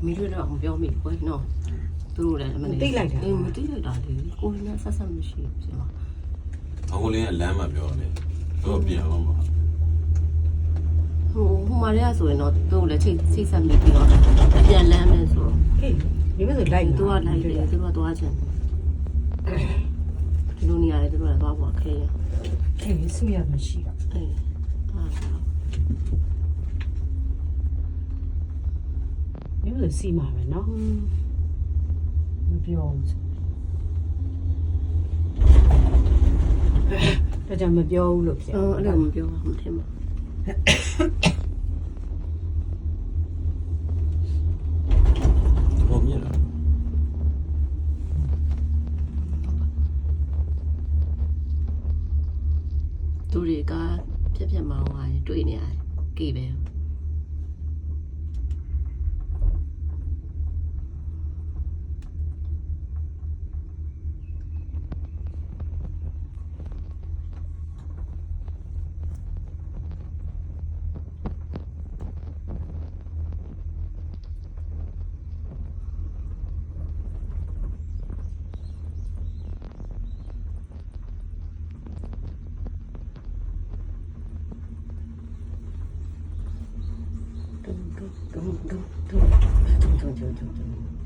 မီးတို့တော့မပြောမိကွယ်နော်သူတို့လည်းမသိလိုက်တာမသိလိုက်တာလေကိုယ်နဲ့ဆက်ဆက်မရှိဖြစ်မှာအခုလေးကလမ်းမှာပြောတယ်တော့ပြန်အောင်ပါဟိုမှာလည်းဆိုရင်တော့သူတို့လည်းချိတ်ဆက်မိပြီးတော့ပြန်လမ်းမယ်ဆိုတော့ဟေးဒီမဲ့ဆိုလိုက်သူကလိုက်တယ်သူကသွားချင်ဒီလိုနေရတယ်သူတို့ကသွားဖို့ခဲရဟေးဆူရမရှိတာအေးဒီမဲ့စီမှာပဲနော်မပြောဘူးဒါကြောင့်မပြောဘူးလို့ပြောအဲ့လိုမပြောဘူးမထင်ပါဘောမြင်လားသူတွေကပြက်မောင်းသွားရင်တွေ့နေရတယ်ကေပဲ咚咚咚咚咚咚咚咚咚。